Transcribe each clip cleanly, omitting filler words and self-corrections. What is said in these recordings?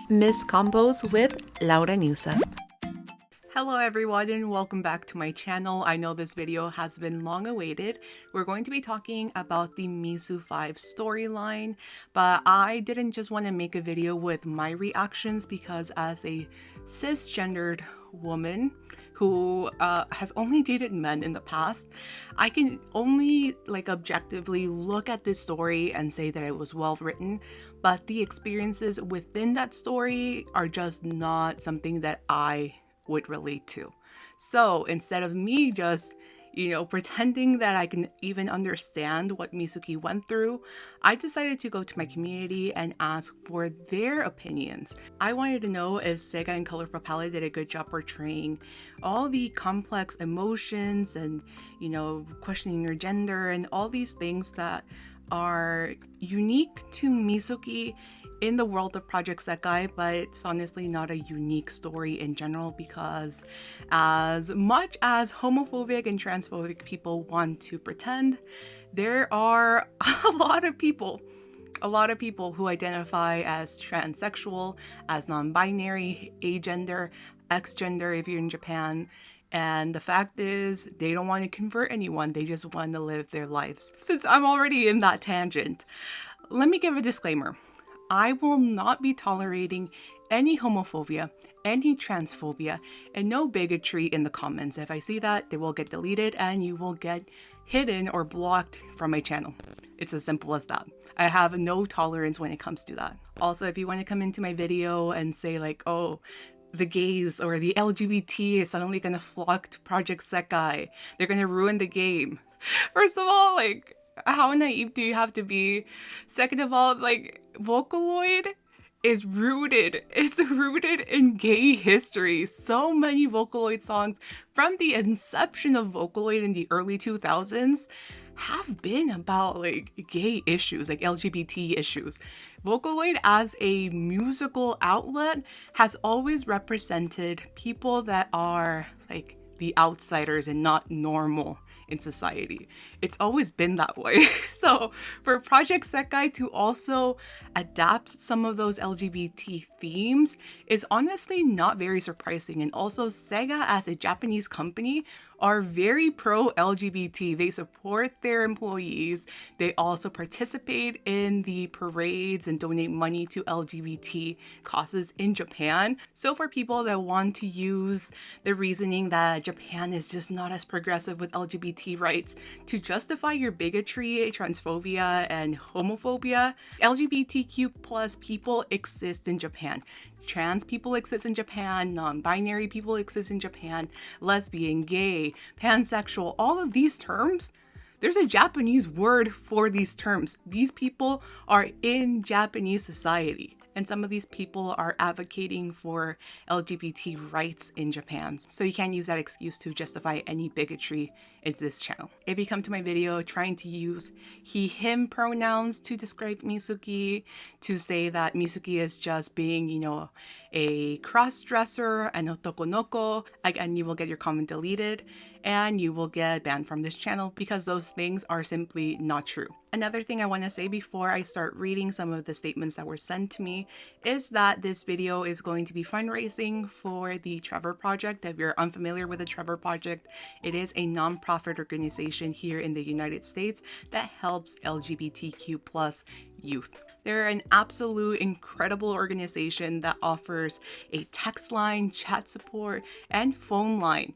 Miss Combos with Laura Nusa. Hello everyone and welcome back to my channel. I know this video has been long awaited. We're going to be talking about the Mizu5 storyline, but I didn't just want to make a video with my reactions because as a cisgendered woman who has only dated men in the past, I can only objectively look at this story and say that it was well written, but the experiences within that story are just not something that I would relate to. So instead of me just, pretending that I can even understand what Mizuki went through, I decided to go to my community and ask for their opinions. I wanted to know if SEGA and Colorful Palette did a good job portraying all the complex emotions and, questioning your gender and all these things that are unique to Mizuki in the world of Project SEGA, but it's honestly not a unique story in general because as much as homophobic and transphobic people want to pretend, there are a lot of people who identify as transsexual, as non-binary, agender, X-gender if you're in Japan. And the fact is, they don't want to convert anyone, they just want to live their lives. Since I'm already in that tangent, let me give a disclaimer. I will not be tolerating any homophobia, any transphobia, and no bigotry in the comments. If I see that, they will get deleted and you will get hidden or blocked from my channel. It's as simple as that. I have no tolerance when it comes to that. Also, if you want to come into my video and say oh, the gays or the LGBT is suddenly gonna flock to Project SEGA, they're gonna ruin the game. First of all, how naive do you have to be? Second of all, Vocaloid is rooted in gay history. So many Vocaloid songs from the inception of Vocaloid in the early 2000s have been about gay issues, LGBT issues. Vocaloid as a musical outlet has always represented people that are the outsiders and not normal in society. It's always been that way. So for Project SEGA to also adapt some of those LGBT themes is honestly not very surprising. And also SEGA as a Japanese company are very pro-LGBT. They support their employees. They also participate in the parades and donate money to LGBT causes in Japan. So for people that want to use the reasoning that Japan is just not as progressive with LGBT rights to justify your bigotry, transphobia, and homophobia, LGBTQ plus people exist in Japan. Trans people exist in Japan, non-binary people exist in Japan, lesbian, gay, pansexual, all of these terms, there's a Japanese word for these terms. These people are in Japanese society, and some of these people are advocating for LGBT rights in Japan. So you can't use that excuse to justify any bigotry in this channel. If you come to my video trying to use he, him pronouns to describe Mizuki, to say that Mizuki is just being, a cross-dresser, an otokonoko, again, you will get your comment deleted and you will get banned from this channel because those things are simply not true. Another thing I want to say before I start reading some of the statements that were sent to me is that this video is going to be fundraising for the TREVOR Project. If you're unfamiliar with the TREVOR Project, it is a non-profit organization here in the United States that helps LGBTQ plus youth. They're an absolute incredible organization that offers a text line, chat support, and phone line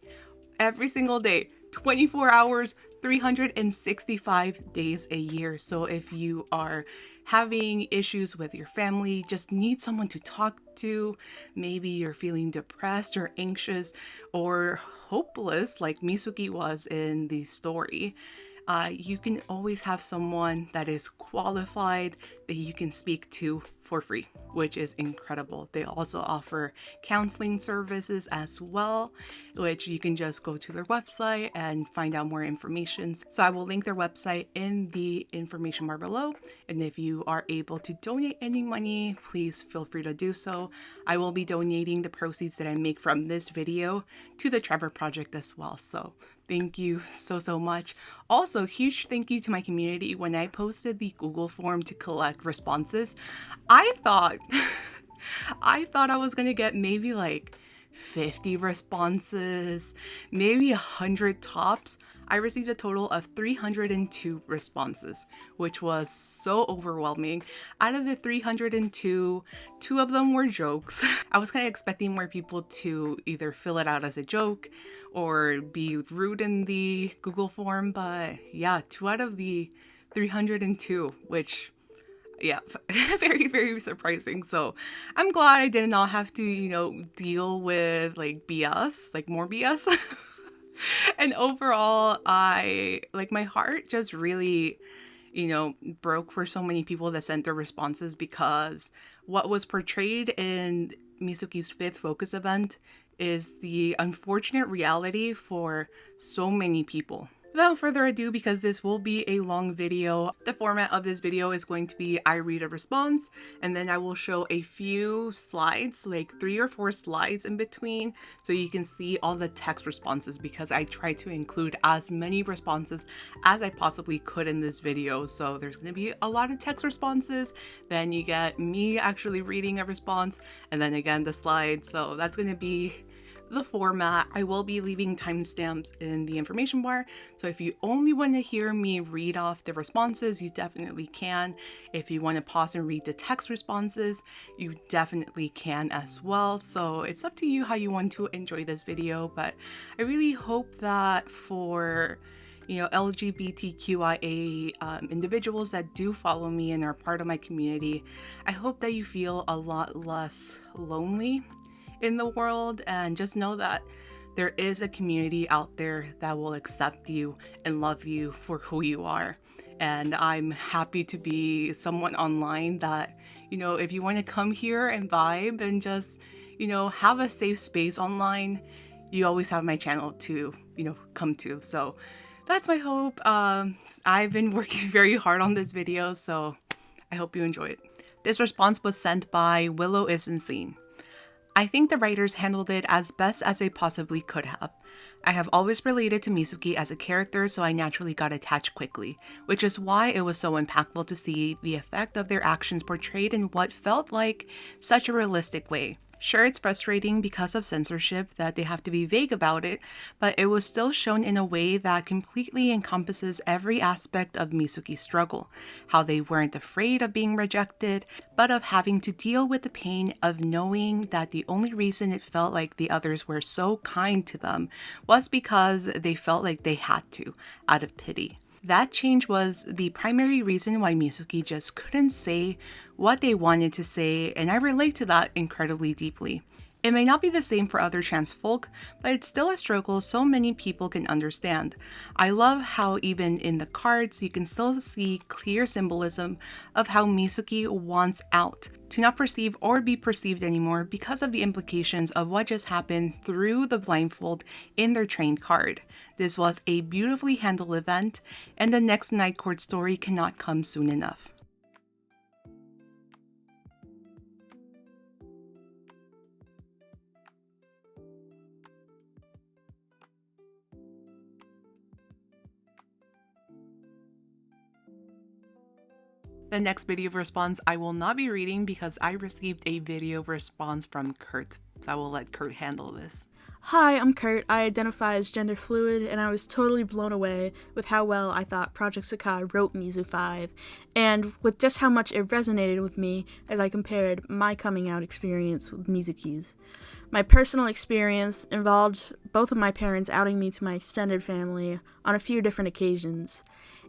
every single day, 24 hours, 365 days a year. So if you are having issues with your family, just need someone to talk to, maybe you're feeling depressed or anxious or hopeless like Mizuki was in the story, you can always have someone that is qualified that you can speak to for free, which is incredible. They also offer counseling services as well, which you can just go to their website and find out more information. So I will link their website in the information bar below. And if you are able to donate any money, please feel free to do so. I will be donating the proceeds that I make from this video to the TREVOR Project as well. So thank you so much. Also, huge thank you to my community. When I posted the Google form to collect responses, I thought I thought I was gonna get maybe like 50 responses, maybe 100 tops. I received a total of 302 responses, which was so overwhelming. Out of the 302, two of them were jokes. I was kind of expecting more people to either fill it out as a joke or be rude in the Google form, but yeah, 2 out of the 302, which yeah, very, very surprising. So I'm glad I did not have to, deal with like BS, like more BS. And overall, my heart just really, broke for so many people that sent their responses, because what was portrayed in Mizuki's 5th focus event is the unfortunate reality for so many people. Without further ado, because this will be a long video, the format of this video is going to be I read a response and then I will show a few slides, like 3 or 4 slides in between, so you can see all the text responses, because I try to include as many responses as I possibly could in this video. So there's going to be a lot of text responses, then you get me actually reading a response, and then again the slides. So that's going to be the format. I will be leaving timestamps in the information bar, so if you only want to hear me read off the responses, you definitely can. If you want to pause and read the text responses, you definitely can as well. So it's up to you how you want to enjoy this video, but I really hope that for LGBTQIA individuals that do follow me and are part of my community, I hope that you feel a lot less lonely in the world, and just know that there is a community out there that will accept you and love you for who you are. And I'm happy to be someone online that, if you want to come here and vibe and just, have a safe space online, you always have my channel to, come to. So that's my hope. I've been working very hard on this video, so I hope you enjoy it. This response was sent by WillowIsn'tSeen. I think the writers handled it as best as they possibly could have. I have always related to Mizuki as a character, so I naturally got attached quickly, which is why it was so impactful to see the effect of their actions portrayed in what felt like such a realistic way. Sure, it's frustrating because of censorship that they have to be vague about it, but it was still shown in a way that completely encompasses every aspect of Mizuki's struggle. How they weren't afraid of being rejected, but of having to deal with the pain of knowing that the only reason it felt like the others were so kind to them was because they felt like they had to, out of pity. That change was the primary reason why Mizuki just couldn't say what they wanted to say, and I relate to that incredibly deeply. It may not be the same for other trans folk, but it's still a struggle so many people can understand. I love how even in the cards you can still see clear symbolism of how Mizuki wants out, to not perceive or be perceived anymore because of the implications of what just happened through the blindfold in their trained card. This was a beautifully handled event, and the next Night Court story cannot come soon enough. The next video response I will not be reading because I received a video response from Kurt, so I will let Kurt handle this. Hi, I'm Kurt. I identify as gender fluid, and I was totally blown away with how well I thought Project Sakai wrote Mizu5, and with just how much it resonated with me as I compared my coming out experience with Mizuki's. My personal experience involved both of my parents outing me to my extended family on a few different occasions,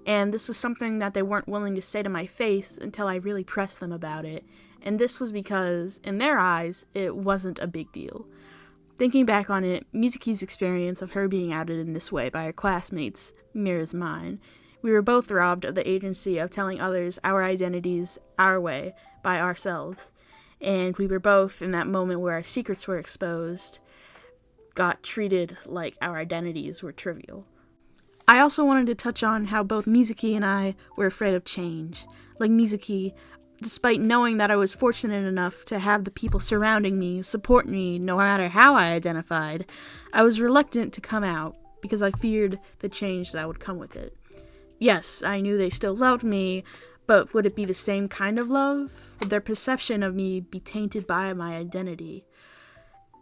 and this was something that they weren't willing to say to my face until I really pressed them about it, and this was because, in their eyes, it wasn't a big deal. Thinking back on it, Mizuki's experience of her being outed in this way by her classmates mirrors mine. We were both robbed of the agency of telling others our identities our way, by ourselves, and we were both, in that moment where our secrets were exposed, got treated like our identities were trivial. I also wanted to touch on how both Mizuki and I were afraid of change. Like Mizuki, despite knowing that I was fortunate enough to have the people surrounding me support me no matter how I identified, I was reluctant to come out because I feared the change that would come with it. Yes, I knew they still loved me, But would it be the same kind of love? Would their perception of me be tainted by my identity?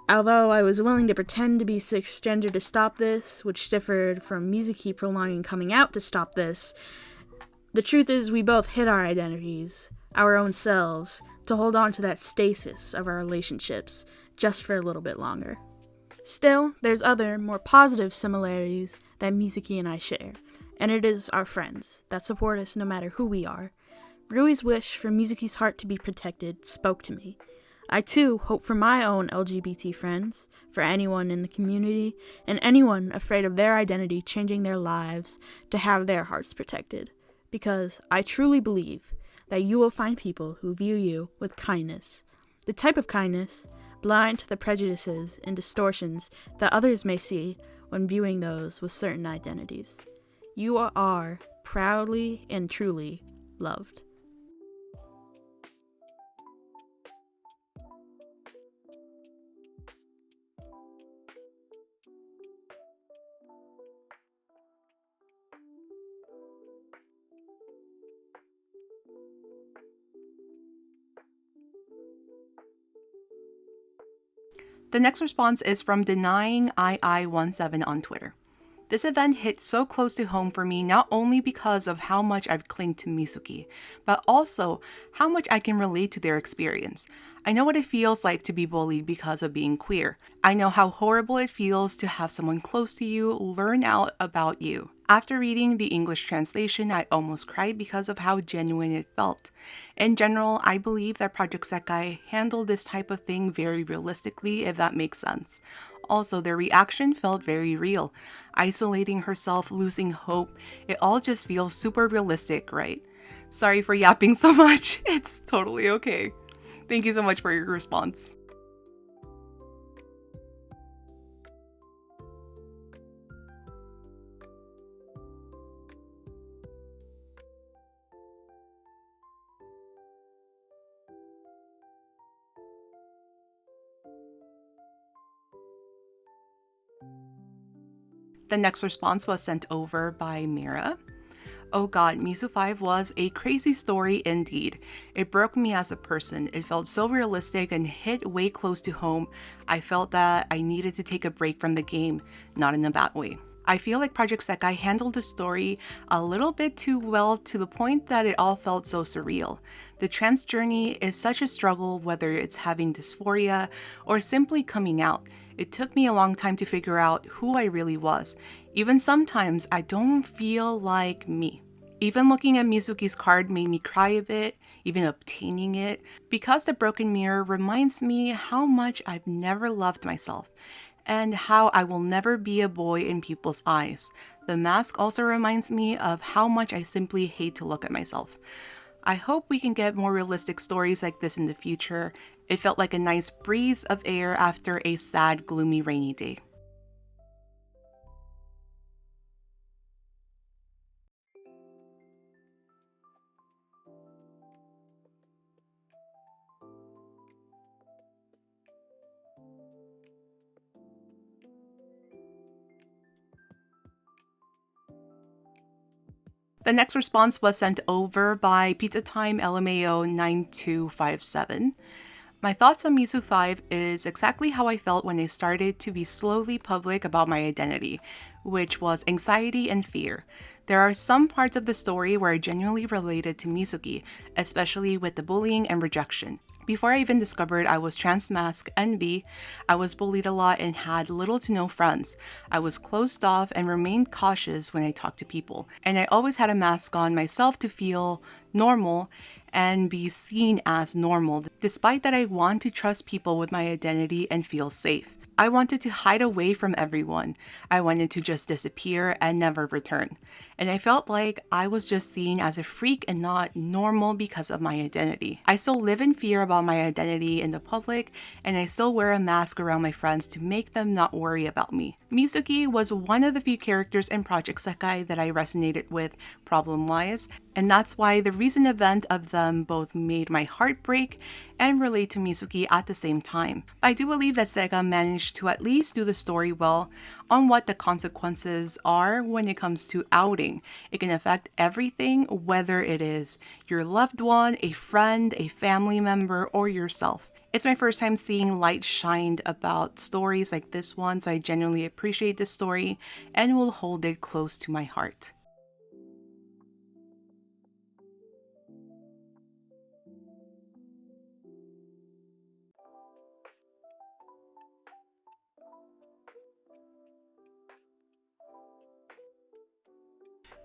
Although I was willing to pretend to be cisgender to stop this, which differed from Mizuki prolonging coming out to stop this, the truth is we both hid our identities, our own selves, to hold on to that stasis of our relationships just for a little bit longer. Still, there's other, more positive similarities that Mizuki and I share, and it is our friends that support us no matter who we are. Rui's wish for Mizuki's heart to be protected spoke to me. I too hope for my own LGBT friends, for anyone in the community, and anyone afraid of their identity changing their lives to have their hearts protected. Because I truly believe that you will find people who view you with kindness. The type of kindness blind to the prejudices and distortions that others may see when viewing those with certain identities. You are proudly and truly loved. The next response is from DenyingII17 on Twitter. This event hit so close to home for me not only because of how much I've clinged to Mizuki, but also how much I can relate to their experience. I know what it feels like to be bullied because of being queer. I know how horrible it feels to have someone close to you learn out about you. After reading the English translation, I almost cried because of how genuine it felt. In general, I believe that Project Sekai handled this type of thing very realistically, if that makes sense. Also, their reaction felt very real. Isolating herself, losing hope, it all just feels super realistic, right? Sorry for yapping so much. It's totally okay. Thank you so much for your response. The next response was sent over by MERA. Oh god, Mizu5 was a crazy story indeed. It broke me as a person. It felt so realistic and hit way close to home. I felt that I needed to take a break from the game, not in a bad way. I feel like Project Sekai handled the story a little bit too well, to the point that it all felt so surreal. The trans journey is such a struggle, whether it's having dysphoria or simply coming out. It took me a long time to figure out who I really was. Even sometimes I don't feel like me. Even looking at Mizuki's card made me cry a bit, even obtaining it, because the broken mirror reminds me how much I've never loved myself, and how I will never be a boy in people's eyes. The mask also reminds me of how much I simply hate to look at myself. I hope we can get more realistic stories like this in the future. It felt like a nice breeze of air after a sad, gloomy, rainy day. The next response was sent over by PizzaTime LMAO 9257. My thoughts on Mizu5 is exactly how I felt when I started to be slowly public about my identity, which was anxiety and fear. There are some parts of the story where I genuinely related to Mizuki, especially with the bullying and rejection. Before I even discovered I was trans mask and bi, I was bullied a lot and had little to no friends. I was closed off and remained cautious when I talked to people, and I always had a mask on myself to feel normal and be seen as normal, despite that I want to trust people with my identity and feel safe. I wanted to hide away from everyone. I wanted to just disappear and never return. And I felt like I was just seen as a freak and not normal because of my identity. I still live in fear about my identity in the public, and I still wear a mask around my friends to make them not worry about me. Mizuki was one of the few characters in Project Sekai that I resonated with problem-wise, and that's why the recent event of them both made my heart break and relate to Mizuki at the same time. I do believe that SEGA managed to at least do the story well on what the consequences are when it comes to outing. It can affect everything, whether it is your loved one, a friend, a family member, or yourself. It's my first time seeing light shined about stories like this one, so I genuinely appreciate this story and will hold it close to my heart.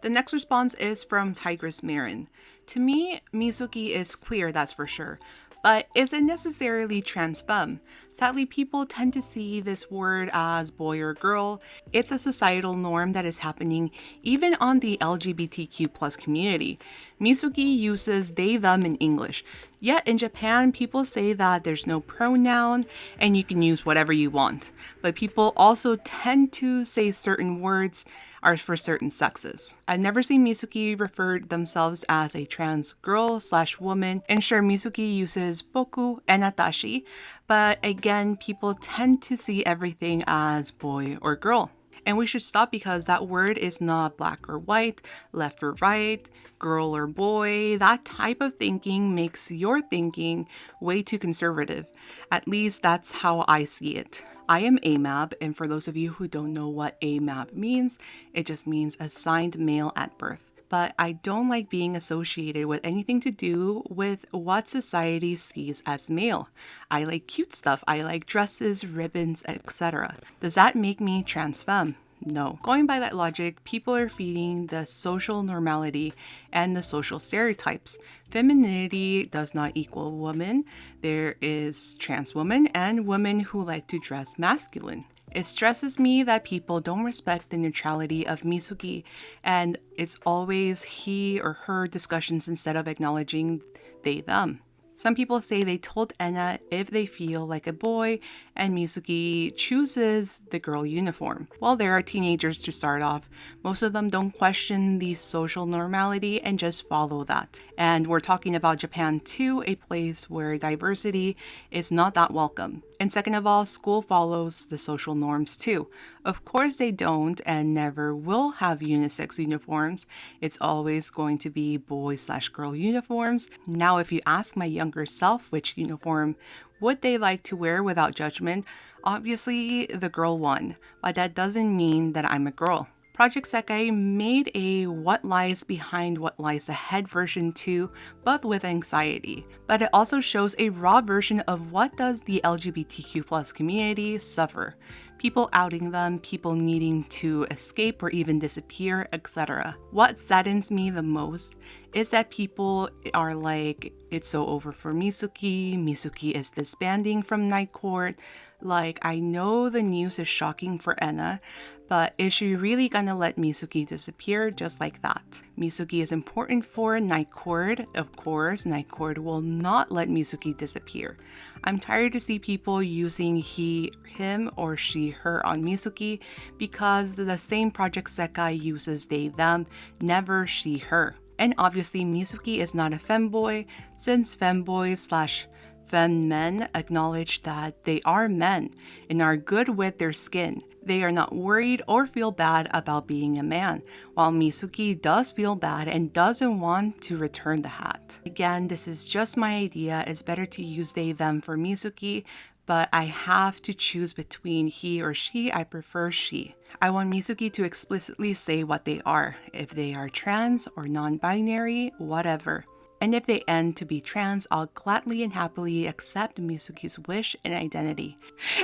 The next response is from Tigressmarin. To me, Mizuki is queer, that's for sure, but isn't necessarily trans femme. Sadly, people tend to see this word as boy or girl. It's a societal norm that is happening even on the LGBTQ+ community. Mizuki uses they, them in English. Yet in Japan, people say that there's no pronoun and you can use whatever you want. But people also tend to say certain words are for certain sexes. I've never seen Mizuki refer themselves as a trans girl/woman, and sure, Mizuki uses boku and atashi, but again, people tend to see everything as boy or girl. And we should stop because that word is not black or white, left or right, girl or boy. That type of thinking makes your thinking way too conservative. At least that's how I see it. I am AMAB, and for those of you who don't know what AMAB means, it just means assigned male at birth. But I don't like being associated with anything to do with what society sees as male. I like cute stuff, I like dresses, ribbons, etc. Does that make me trans femme? No. Going by that logic, people are feeding the social normality and the social stereotypes. Femininity does not equal woman. There is trans women and women who like to dress masculine. It stresses me that people don't respect the neutrality of Mizuki, and it's always he or her discussions instead of acknowledging they, them. Some people say they told Enna if they feel like a boy, and Mizuki chooses the girl uniform. Well, there are teenagers to start off. Most of them don't question the social normality and just follow that. And we're talking about Japan too, a place where diversity is not that welcome. And second of all, school follows the social norms too. Of course they don't and never will have unisex uniforms. It's always going to be boy/girl uniforms. Now, if you ask my younger self which uniform would they like to wear without judgment, obviously the girl one, but that doesn't mean that I'm a girl. Project Sekai made a what lies behind what lies ahead version too, but with anxiety. But it also shows a raw version of what does the LGBTQ+ community suffer. People outing them, people needing to escape or even disappear, etc. What saddens me the most is that people are like, it's so over for Mizuki, Mizuki is disbanding from Night Court. Like, I know the news is shocking for Enna, but is she really gonna let Mizuki disappear just like that? Mizuki is important for Night Court. Of course, Night Court will not let Mizuki disappear. I'm tired to see people using he, him, or she, her on Mizuki because the same Project Sekai uses they, them, never she, her. And obviously Mizuki is not a femboy, since femboys/femme men acknowledge that they are men and are good with their skin. They are not worried or feel bad about being a man, while Mizuki does feel bad and doesn't want to return the hat. Again, this is just my idea. It's better to use they, them for Mizuki, but I have to choose between he or she. I prefer she. I want Mizuki to explicitly say what they are, if they are trans or non-binary, whatever. And if they end to be trans, I'll gladly and happily accept Mizuki's wish and identity.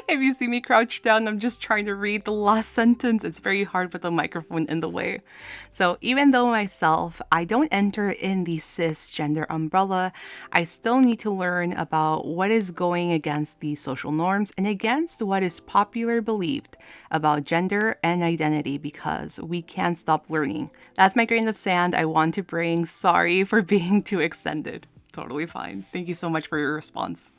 If you see me crouched down, I'm just trying to read the last sentence. It's very hard with the microphone in the way. So even though myself, I don't enter in the cisgender umbrella, I still need to learn about what is going against the social norms and against what is popular believed about gender and identity, because we can't stop learning. That's my grain of sand I want to bring. Sorry for being too extended. Totally fine. Thank you so much for your response.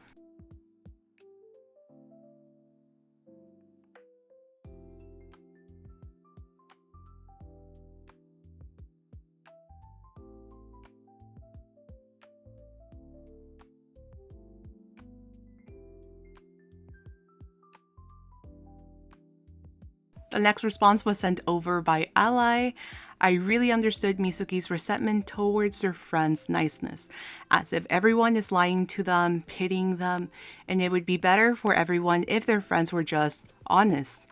The next response was sent over by Ally. I really understood Mizuki's resentment towards their friend's niceness, as if everyone is lying to them, pitying them, and it would be better for everyone if their friends were just honest.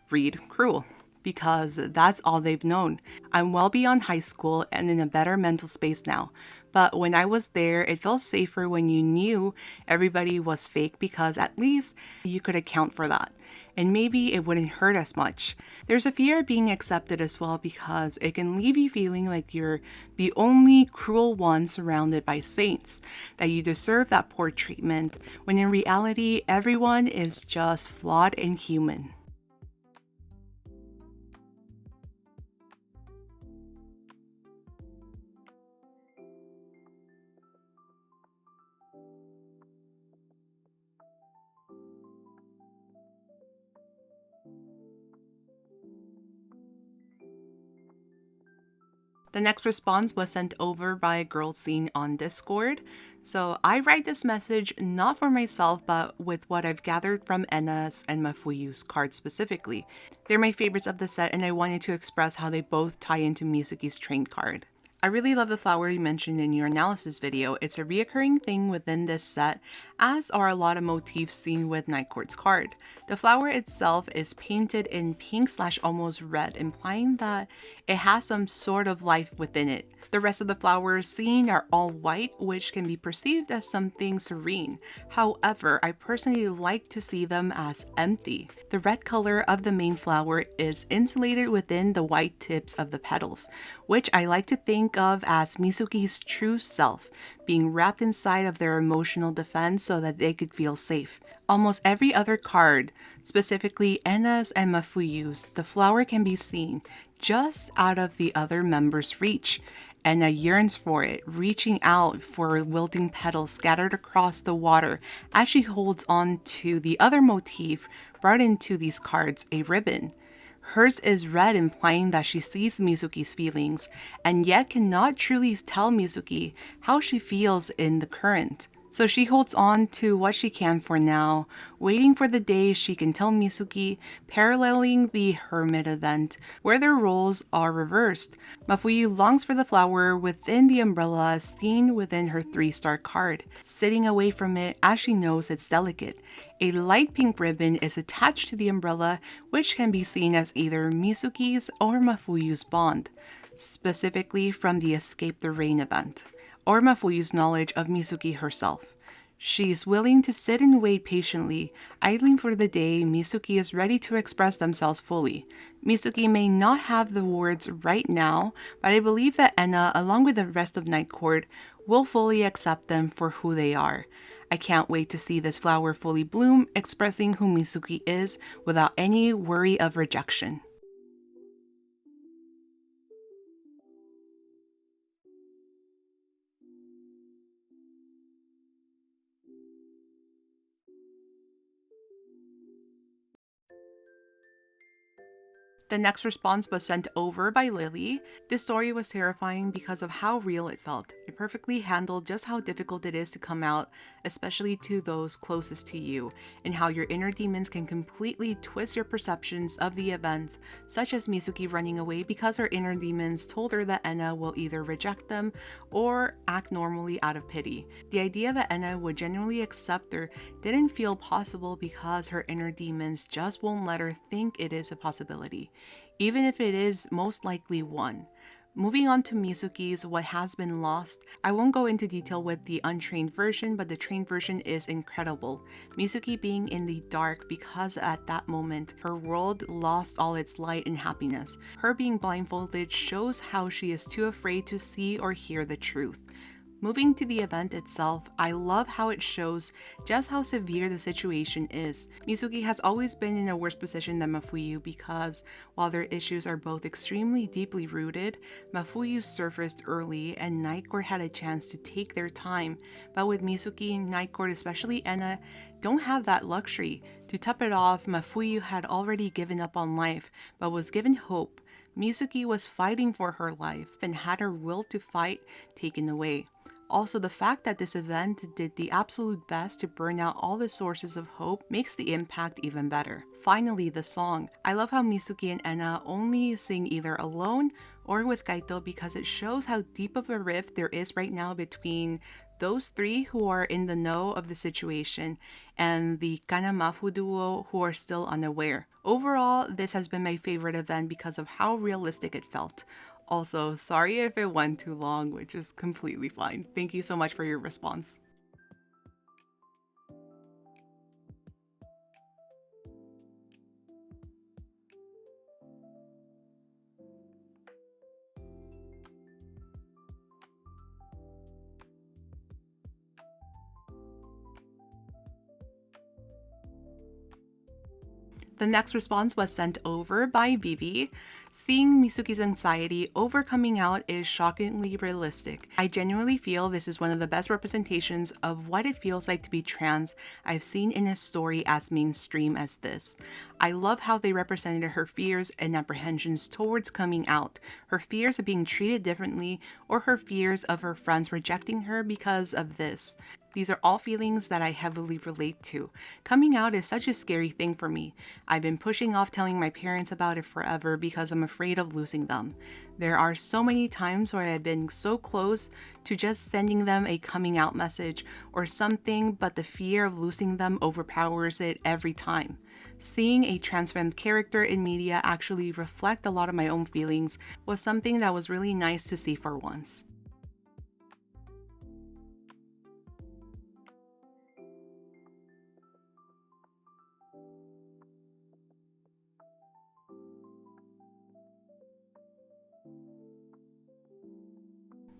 Read cruel, because that's all they've known. I'm well beyond high school and in a better mental space now, but when I was there, it felt safer when you knew everybody was fake because at least you could account for that. And maybe it wouldn't hurt as much. There's a fear of being accepted as well because it can leave you feeling like you're the only cruel one surrounded by saints, that you deserve that poor treatment, when in reality, everyone is just flawed and human. The next response was sent over by grlscene on Discord. So I write this message not for myself, but with what I've gathered from Enna's and Mafuyu's cards specifically. They're my favorites of the set, and I wanted to express how they both tie into Mizuki's train card. I really love the flower you mentioned in your analysis video. It's a reoccurring thing within this set, as are a lot of motifs seen with Night Court's card. The flower itself is painted in pink / almost red, implying that it has some sort of life within it. The rest of the flowers seen are all white, which can be perceived as something serene. However, I personally like to see them as empty. The red color of the main flower is insulated within the white tips of the petals, which I like to think of as Mizuki's true self, being wrapped inside of their emotional defense so that they could feel safe. Almost every other card, specifically Enna's and Mafuyu's, the flower can be seen just out of the other members' reach. Enna yearns for it, reaching out for wilting petals scattered across the water as she holds on to the other motif brought into these cards, a ribbon. Hers is red, implying that she sees Mizuki's feelings, and yet cannot truly tell Mizuki how she feels in the current. So she holds on to what she can for now, waiting for the day she can tell Mizuki, paralleling the Hermit event, where their roles are reversed. Mafuyu longs for the flower within the umbrella seen within her 3-star card, sitting away from it as she knows it's delicate. A light pink ribbon is attached to the umbrella, which can be seen as either Mizuki's or Mafuyu's bond, specifically from the Escape the Rain event, or Mafuyu's knowledge of Mizuki herself. She is willing to sit and wait patiently, idling for the day Mizuki is ready to express themselves fully. Mizuki may not have the words right now, but I believe that Enna, along with the rest of Night Court, will fully accept them for who they are. I can't wait to see this flower fully bloom, expressing who Mizuki is without any worry of rejection. The next response was sent over by Lilly. This story was terrifying because of how real it felt. It perfectly handled just how difficult it is to come out, especially to those closest to you, and how your inner demons can completely twist your perceptions of the event, such as Mizuki running away because her inner demons told her that Enna will either reject them or act normally out of pity. The idea that Enna would genuinely accept her didn't feel possible because her inner demons just won't let her think it is a possibility, even if it is most likely one. Moving on to Mizuki's What Has Been Lost, I won't go into detail with the untrained version, but the trained version is incredible. Mizuki being in the dark because at that moment, her world lost all its light and happiness. Her being blindfolded shows how she is too afraid to see or hear the truth. Moving to the event itself, I love how it shows just how severe the situation is. Mizuki has always been in a worse position than Mafuyu because, while their issues are both extremely deeply rooted, Mafuyu surfaced early and Night Court had a chance to take their time, but with Mizuki, Night Court, especially Enna, don't have that luxury. To top it off, Mafuyu had already given up on life, but was given hope. Mizuki was fighting for her life and had her will to fight taken away. Also, the fact that this event did the absolute best to burn out all the sources of hope makes the impact even better. Finally, the song. I love how Mizuki and Enna only sing either alone or with Kaito because it shows how deep of a rift there is right now between those three who are in the know of the situation and the Kanamafu duo who are still unaware. Overall, this has been my favorite event because of how realistic it felt. Also, sorry if it went too long, which is completely fine. Thank you so much for your response. The next response was sent over by Vivy. Seeing Mizuki's anxiety over coming out is shockingly realistic. I genuinely feel this is one of the best representations of what it feels like to be trans I've seen in a story as mainstream as this. I love how they represented her fears and apprehensions towards coming out, her fears of being treated differently, or her fears of her friends rejecting her because of this. These are all feelings that I heavily relate to. Coming out is such a scary thing for me. I've been pushing off telling my parents about it forever because I'm afraid of losing them. There are so many times where I've been so close to just sending them a coming out message or something, but the fear of losing them overpowers it every time. Seeing a transformed character in media actually reflect a lot of my own feelings was something that was really nice to see for once.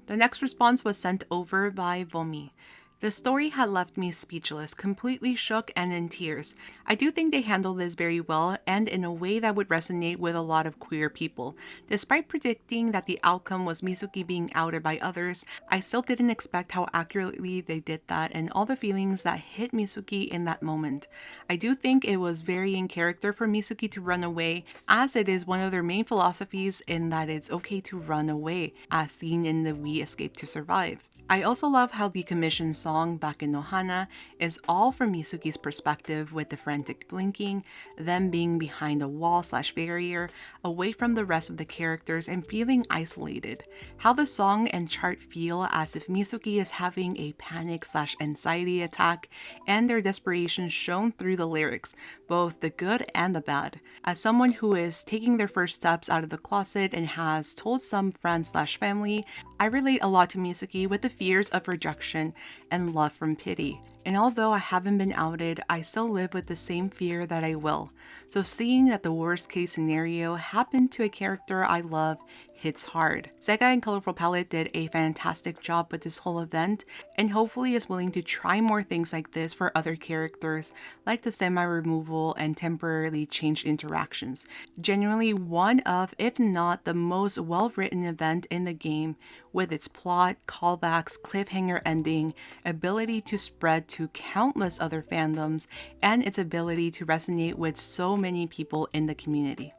The next response was sent over by Vomi. The story had left me speechless, completely shook and in tears. I do think they handled this very well and in a way that would resonate with a lot of queer people. Despite predicting that the outcome was Mizuki being outed by others, I still didn't expect how accurately they did that and all the feelings that hit Mizuki in that moment. I do think it was very in character for Mizuki to run away, as it is one of their main philosophies in that it's okay to run away, as seen in the We Escape to Survive. I also love how the commissioned song Back in Hana is all from Mizuki's perspective, with the frantic blinking, them being behind a wall/barrier, away from the rest of the characters and feeling isolated. How the song and chart feel as if Mizuki is having a panic/anxiety attack, and their desperation shown through the lyrics, both the good and the bad. As someone who is taking their first steps out of the closet and has told some friends/family, I relate a lot to Mizuki with the fears of rejection and love from pity. And although I haven't been outed, I still live with the same fear that I will. So seeing that the worst case scenario happened to a character I love hits hard. SEGA and Colorful Palette did a fantastic job with this whole event and hopefully is willing to try more things like this for other characters, like the semi-removal and temporarily changed interactions. Genuinely one of, if not the most well-written event in the game, with its plot, callbacks, cliffhanger ending, ability to spread to countless other fandoms, and its ability to resonate with so many people in the community.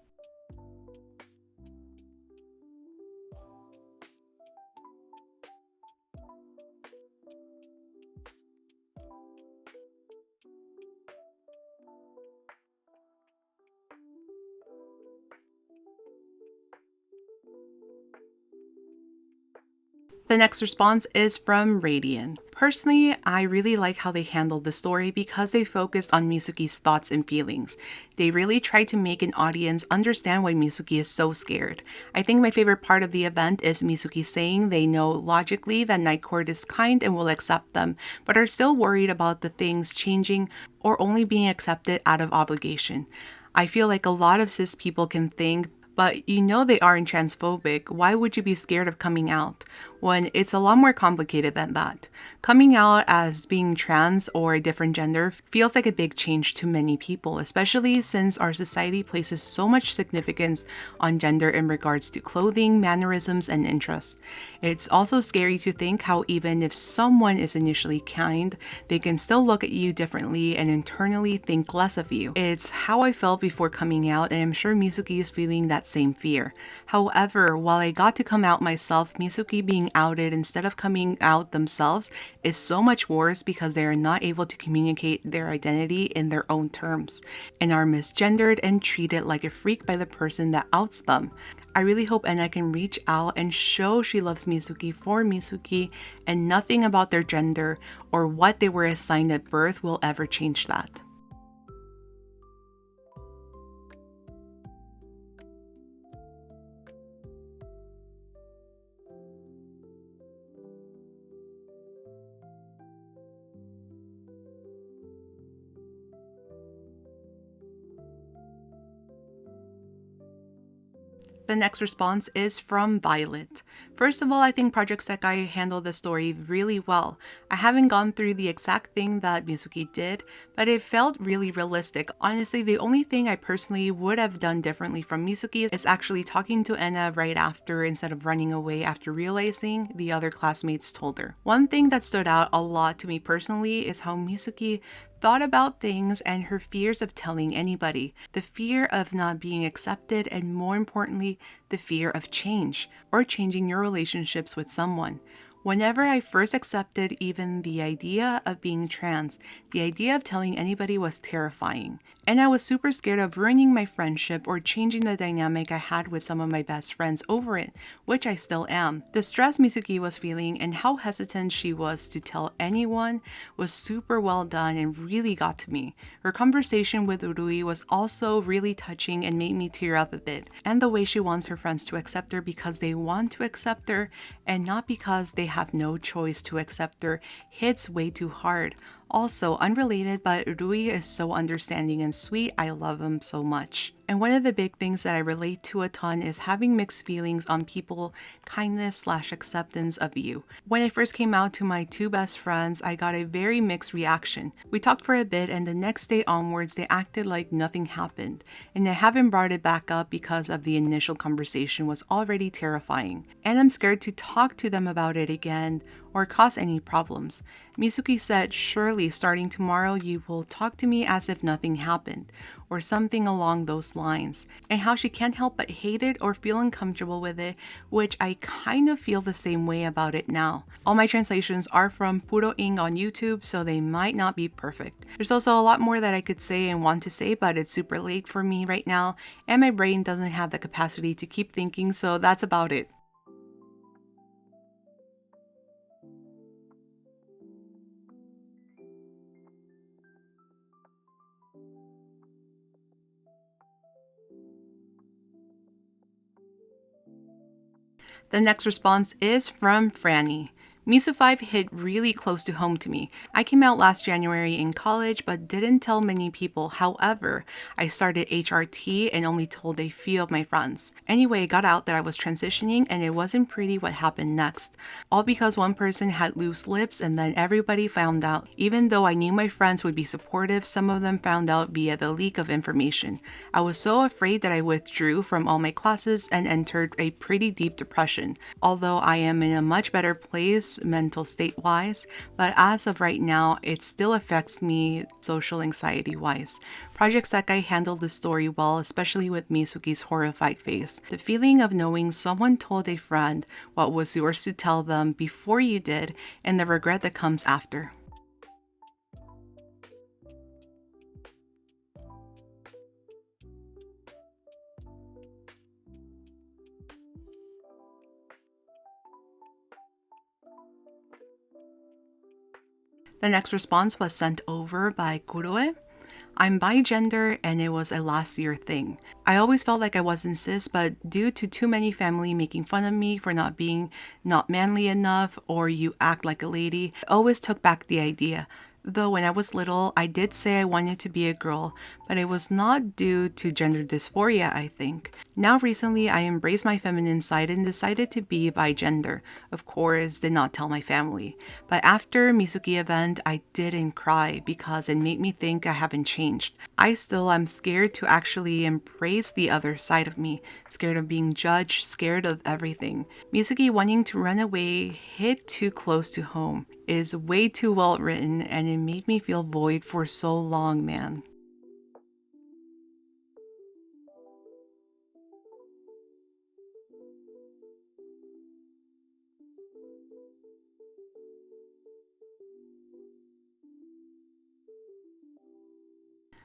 The next response is from Radian. Personally, I really like how they handled the story because they focused on Mizuki's thoughts and feelings. They really tried to make an audience understand why Mizuki is so scared. I think my favorite part of the event is Mizuki saying they know logically that Night Court is kind and will accept them, but are still worried about the things changing or only being accepted out of obligation. I feel like a lot of cis people can think, but you know they aren't transphobic, why would you be scared of coming out? When it's a lot more complicated than that. Coming out as being trans or a different gender feels like a big change to many people, especially since our society places so much significance on gender in regards to clothing, mannerisms, and interests. It's also scary to think how even if someone is initially kind, they can still look at you differently and internally think less of you. It's how I felt before coming out, and I'm sure Mizuki is feeling that same fear. However, while I got to come out myself, Mizuki being outed instead of coming out themselves is so much worse because they are not able to communicate their identity in their own terms and are misgendered and treated like a freak by the person that outs them. I really hope Enna can reach out and show she loves Mizuki for Mizuki, and nothing about their gender or what they were assigned at birth will ever change that. The next response is from Violet. First of all, I think Project Sekai handled the story really well. I haven't gone through the exact thing that Mizuki did, but it felt really realistic. Honestly, the only thing I personally would have done differently from Mizuki is actually talking to Enna right after instead of running away after realizing the other classmates told her. One thing that stood out a lot to me personally is how Mizuki thought about things and her fears of telling anybody, the fear of not being accepted, and more importantly, the fear of change or changing your relationships with someone. Whenever I first accepted even the idea of being trans, the idea of telling anybody was terrifying. And I was super scared of ruining my friendship or changing the dynamic I had with some of my best friends over it, which I still am. The stress Mizuki was feeling and how hesitant she was to tell anyone was super well done and really got to me. Her conversation with Urui was also really touching and made me tear up a bit. And the way she wants her friends to accept her because they want to accept her and not because they have no choice to accept her hits way too hard. Also, unrelated, but Rui is so understanding and sweet. I love him so much. And one of the big things that I relate to a ton is having mixed feelings on people, kindness/acceptance of you. When I first came out to my two best friends, I got a very mixed reaction. We talked for a bit and the next day onwards, they acted like nothing happened. And I haven't brought it back up because of the initial conversation was already terrifying. And I'm scared to talk to them about it again or cause any problems. Mizuki said, surely starting tomorrow you will talk to me as if nothing happened, or something along those lines, and how she can't help but hate it or feel uncomfortable with it, which I kind of feel the same way about it now. All my translations are from Puro Ing on YouTube, so they might not be perfect. There's also a lot more that I could say and want to say, but it's super late for me right now, and my brain doesn't have the capacity to keep thinking, so that's about it. The next response is from Franny. Mizu5 hit really close to home to me. I came out last January in college but didn't tell many people. However, I started HRT and only told a few of my friends. Anyway, it got out that I was transitioning and it wasn't pretty what happened next. All because one person had loose lips and then everybody found out. Even though I knew my friends would be supportive, some of them found out via the leak of information. I was so afraid that I withdrew from all my classes and entered a pretty deep depression. Although I am in a much better place mental state wise, but as of right now it still affects me social anxiety wise. Project Sekai handled the story well, especially with Mizuki's horrified face. The feeling of knowing someone told a friend what was yours to tell them before you did, and the regret that comes after. The next response was sent over by Kuroe. I'm bi-gender and it was a last year thing. I always felt like I wasn't cis, but due to too many family making fun of me for not being not manly enough or you act like a lady, I always took back the idea. Though when I was little, I did say I wanted to be a girl, but it was not due to gender dysphoria, I think. Now recently, I embraced my feminine side and decided to be bi-gender. Of course, did not tell my family. But after Mizuki event, I didn't cry because it made me think I haven't changed. I still am scared to actually embrace the other side of me, scared of being judged, scared of everything. Mizuki wanting to run away hit too close to home. Is way too well written and it made me feel void for so long, man.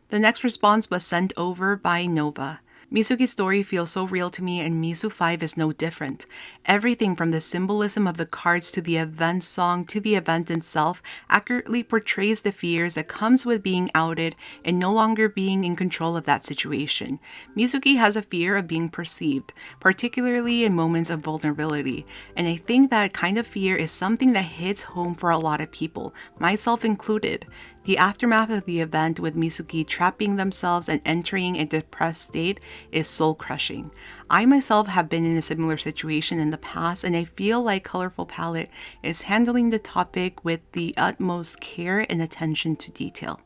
The next response was sent over by Nova. Mizuki's story feels so real to me, and Mizu5 is no different. Everything from the symbolism of the cards to the event song to the event itself accurately portrays the fears that comes with being outed and no longer being in control of that situation. Mizuki has a fear of being perceived, particularly in moments of vulnerability, and I think that kind of fear is something that hits home for a lot of people, myself included. The aftermath of the event with Mizuki trapping themselves and entering a depressed state is soul-crushing. I myself have been in a similar situation in the past, and I feel like Colorful Palette is handling the topic with the utmost care and attention to detail.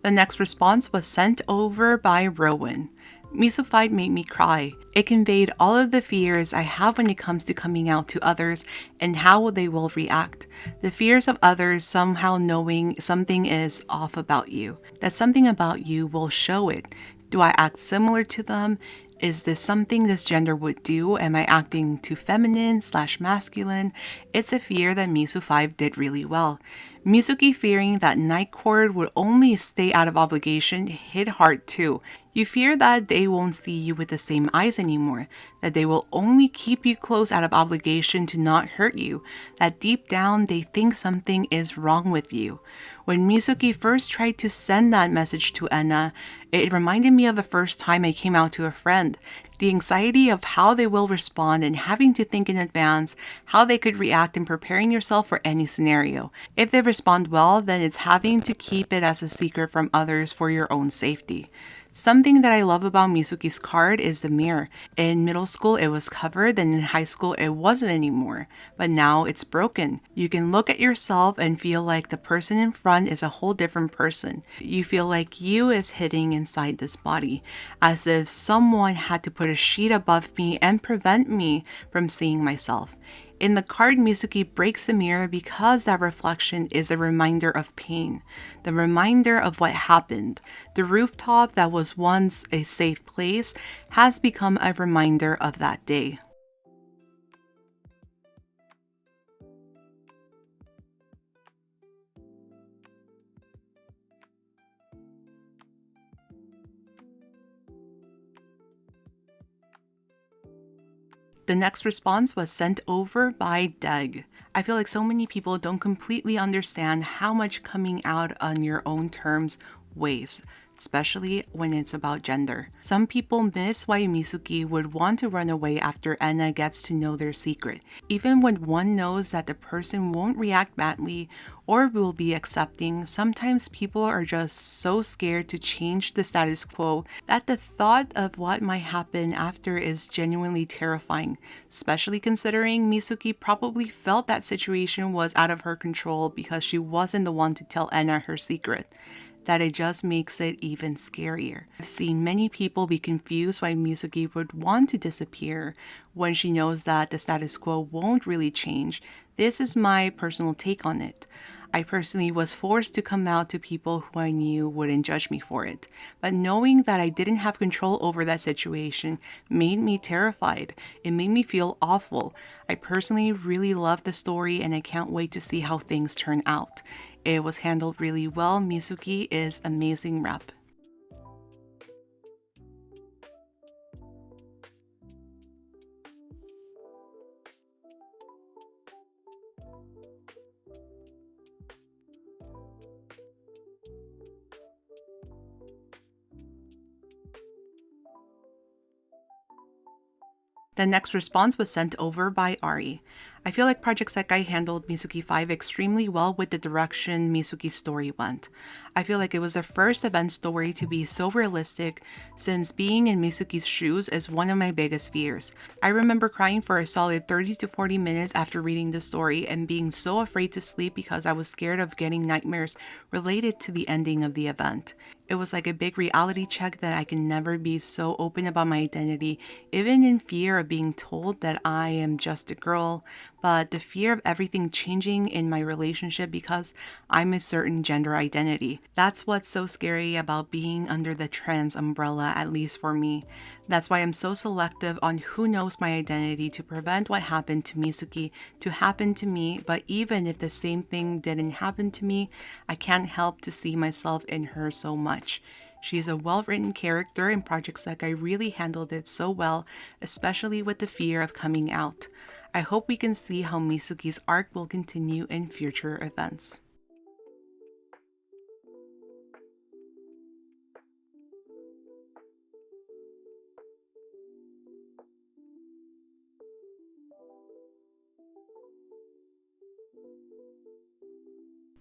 The next response was sent over by Rowan. Mizu5 made me cry. It conveyed all of the fears I have when it comes to coming out to others and how they will react. The fears of others somehow knowing something is off about you, that something about you will show it. Do I act similar to them? Is this something this gender would do? Am I acting too feminine/masculine? It's a fear that Mizu5 did really well. Mizuki fearing that Night Court would only stay out of obligation hit hard too. You fear that they won't see you with the same eyes anymore, that they will only keep you close out of obligation to not hurt you, that deep down they think something is wrong with you. When Mizuki first tried to send that message to Hana, it reminded me of the first time I came out to a friend. The anxiety of how they will respond and having to think in advance how they could react and preparing yourself for any scenario. If they respond well, then it's having to keep it as a secret from others for your own safety. Something that I love about Mizuki's card is the mirror. In middle school it was covered, and in high school it wasn't anymore, but now it's broken. You can look at yourself and feel like the person in front is a whole different person. You feel like you is hidden inside this body, as if someone had to put a sheet above me and prevent me from seeing myself. In the card, Mizuki breaks the mirror because that reflection is a reminder of pain, the reminder of what happened. The rooftop that was once a safe place has become a reminder of that day. The next response was sent over by Deg. I feel like so many people don't completely understand how much coming out on your own terms weighs, especially when it's about gender. Some people miss why Mizuki would want to run away after Hana gets to know their secret, even when one knows that the person won't react badly or will be accepting. Sometimes people are just so scared to change the status quo that the thought of what might happen after is genuinely terrifying, especially considering Mizuki probably felt that situation was out of her control because she wasn't the one to tell Hana her secret. That it just makes it even scarier. I've seen many people be confused why Mizuki would want to disappear when she knows that the status quo won't really change. This is my personal take on it. I personally was forced to come out to people who I knew wouldn't judge me for it, but knowing that I didn't have control over that situation made me terrified. It made me feel awful. I personally really love the story, and I can't wait to see how things turn out. It was handled really well. Mizuki is amazing rep. The next response was sent over by Ari. I feel like Project Sekai handled Mizuki5 extremely well with the direction Mizuki's story went. I feel like it was the first event story to be so realistic, since being in Mizuki's shoes is one of my biggest fears. I remember crying for a solid 30 to 40 minutes after reading the story and being so afraid to sleep because I was scared of getting nightmares related to the ending of the event. It was like a big reality check that I can never be so open about my identity, even in fear of being told that I am just a girl, but the fear of everything changing in my relationship because I'm a certain gender identity. That's what's so scary about being under the trans umbrella, at least for me. That's why I'm so selective on who knows my identity to prevent what happened to Mizuki to happen to me, but even if the same thing didn't happen to me, I can't help to see myself in her so much. She's a well-written character, and Project SEGA really handled it so well, especially with the fear of coming out. I hope we can see how Mizuki's arc will continue in future events.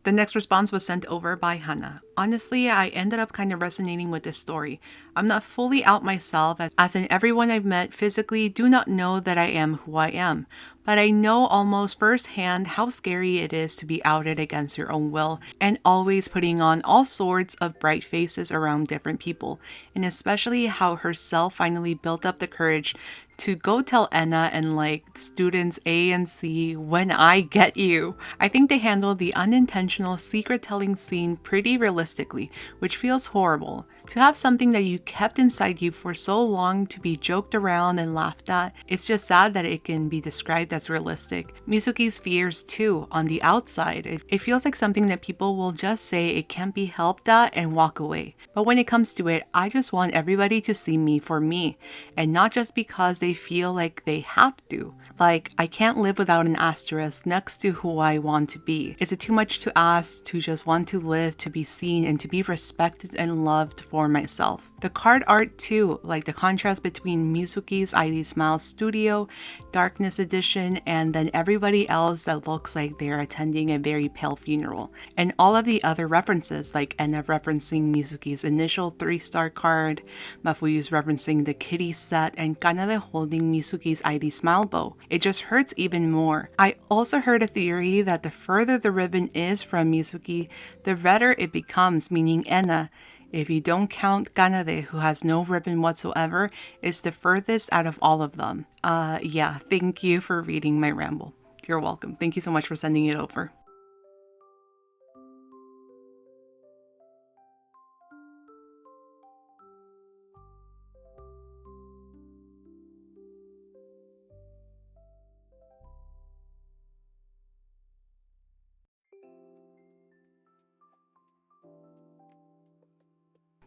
The next response was sent over by Hana. Honestly, I ended up kind of resonating with this story. I'm not fully out myself, as in everyone I've met physically do not know that I am who I am. But I know almost firsthand how scary it is to be outed against your own will and always putting on all sorts of bright faces around different people, and especially how herself finally built up the courage to go tell Enna and students A and C, when I get you. I think they handled the unintentional secret telling scene pretty realistically, which feels horrible. To have something that you kept inside you for so long to be joked around and laughed at, it's just sad that it can be described as realistic. Mizuki's fears too, on the outside, it feels like something that people will just say it can't be helped at and walk away. But when it comes to it, I just want everybody to see me for me, and not just because they feel like they have to. Like, I can't live without an asterisk next to who I want to be. Is it too much to ask to just want to live, to be seen, and to be respected and loved for myself? The card art too, like the contrast between Mizuki's ID Smile Studio, Darkness Edition, and then everybody else that looks like they're attending a very pale funeral. And all of the other references, like Enna referencing Mizuki's initial 3-star card, Mafuyu's referencing the kitty set, and Kanade holding Mizuki's ID Smile bow. It just hurts even more. I also heard a theory that the further the ribbon is from Mizuki, the redder it becomes, meaning Enna, if you don't count Kanade, who has no ribbon whatsoever, is the furthest out of all of them. Yeah, thank you for reading my ramble. You're welcome. Thank you so much for sending it over.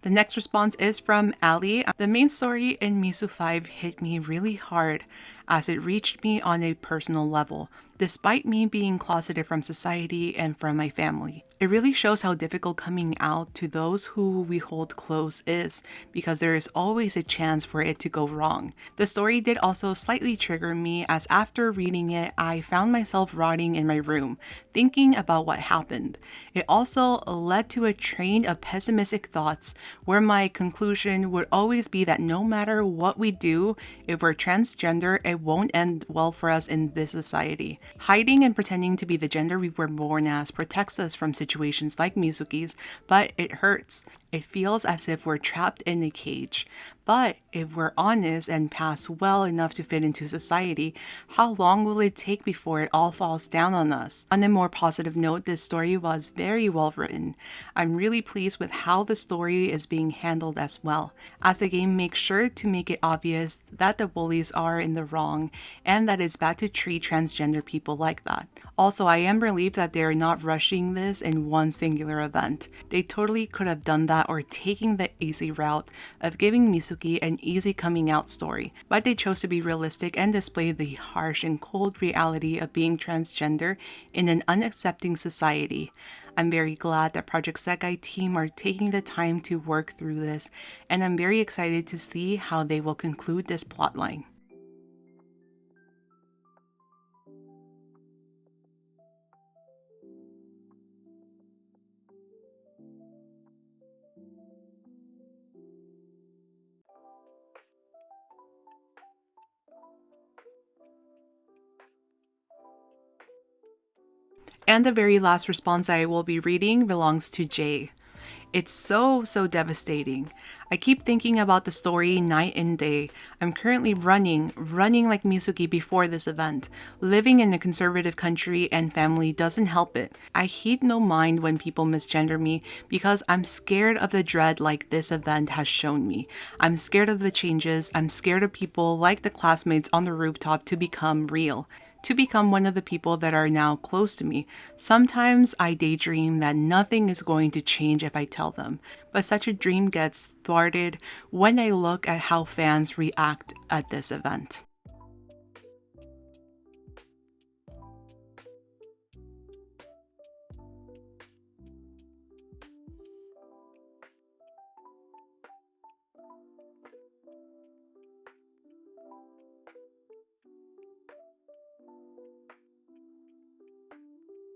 The next response is from Ali. The main story in Mizu5 hit me really hard as it reached me on a personal level, despite me being closeted from society and from my family. It really shows how difficult coming out to those who we hold close is, because there is always a chance for it to go wrong. The story did also slightly trigger me, as after reading it, I found myself rotting in my room, thinking about what happened. It also led to a train of pessimistic thoughts, where my conclusion would always be that no matter what we do, if we're transgender, it won't end well for us in this society. Hiding and pretending to be the gender we were born as protects us from situations like Mizuki's, but it hurts. It feels as if we're trapped in a cage. But if we're honest and pass well enough to fit into society, how long will it take before it all falls down on us? On a more positive note, this story was very well written. I'm really pleased with how the story is being handled as well, as the game makes sure to make it obvious that the bullies are in the wrong and that it's bad to treat transgender people like that. Also, I am relieved that they're not rushing this in one singular event. They totally could have done that or taking the easy route of giving Mizuki an easy coming out story, but they chose to be realistic and display the harsh and cold reality of being transgender in an unaccepting society. I'm very glad that Project SEGA team are taking the time to work through this, and I'm very excited to see how they will conclude this plotline. And the very last response I will be reading belongs to Jay. It's so devastating. I keep thinking about the story night and day. I'm currently running like Mizuki before this event. Living in a conservative country and family doesn't help it. I heed no mind when people misgender me because I'm scared of the dread like this event has shown me. I'm scared of the changes. I'm scared of people like the classmates on the rooftop to become real, to become one of the people that are now close to me. Sometimes I daydream that nothing is going to change if I tell them, but such a dream gets thwarted when I look at how fans react at this event.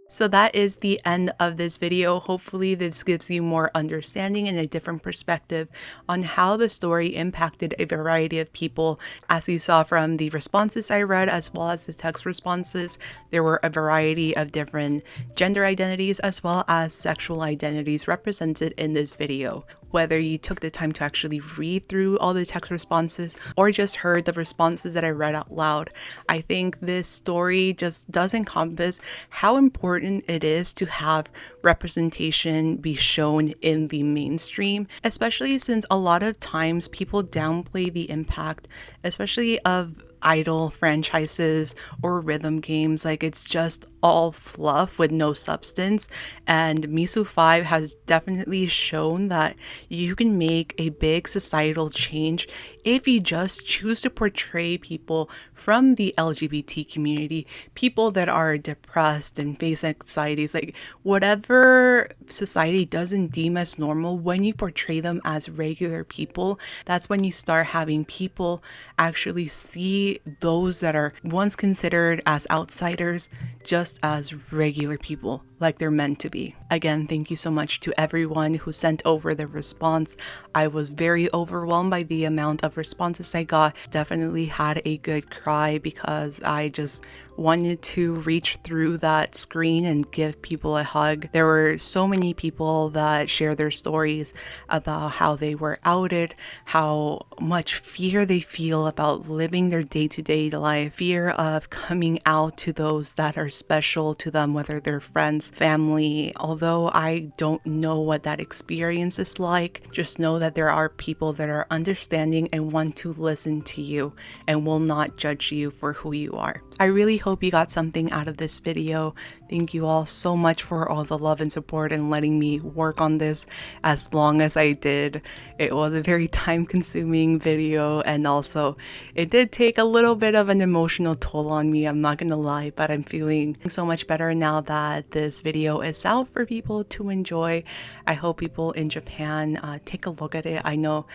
So that is the end of this video. Hopefully this gives you more understanding and a different perspective on how the story impacted a variety of people. As you saw from the responses I read as well as the text responses, there were a variety of different gender identities as well as sexual identities represented in this video. Whether you took the time to actually read through all the text responses or just heard the responses that I read out loud, I think this story just does encompass how important it is to have representation be shown in the mainstream, especially since a lot of times people downplay the impact, especially of idol franchises or rhythm games. Like, it's just all fluff with no substance, and Mizu5 has definitely shown that you can make a big societal change if you just choose to portray people from the LGBT community, people that are depressed and face anxieties, like whatever society doesn't deem as normal. When you portray them as regular people, that's when you start having people actually see those that are once considered as outsiders just as regular people, like they're meant to be. Again, thank you so much to everyone who sent over the response. I was very overwhelmed by the amount of responses I got. Definitely had a good cry because I just wanted to reach through that screen and give people a hug. There were so many people that shared their stories about how they were outed, how much fear they feel about living their day-to-day life, fear of coming out to those that are special to them, whether they're friends, family. Although I don't know what that experience is like, just know that there are people that are understanding and want to listen to you and will not judge you for who you are. I really hope you got something out of this video. Thank you all so much for all the love and support and letting me work on this as long as I did. It was a very time-consuming video, and also it did take a little bit of an emotional toll on me, I'm not gonna lie, but I'm feeling so much better now that this video is out for people to enjoy. I hope people in Japan take a look at it. I know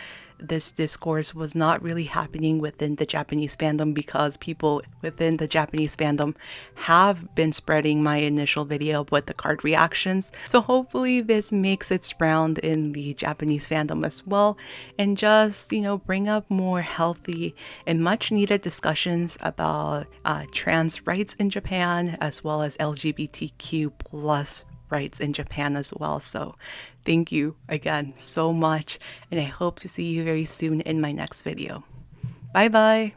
this discourse was not really happening within the Japanese fandom because people within the Japanese fandom have been spreading my initial video with the card reactions. So hopefully this makes its round in the Japanese fandom as well, and just, you know, bring up more healthy and much needed discussions about trans rights in Japan as well as LGBTQ plus rights in Japan as well. So thank you again so much, and I hope to see you very soon in my next video. Bye bye!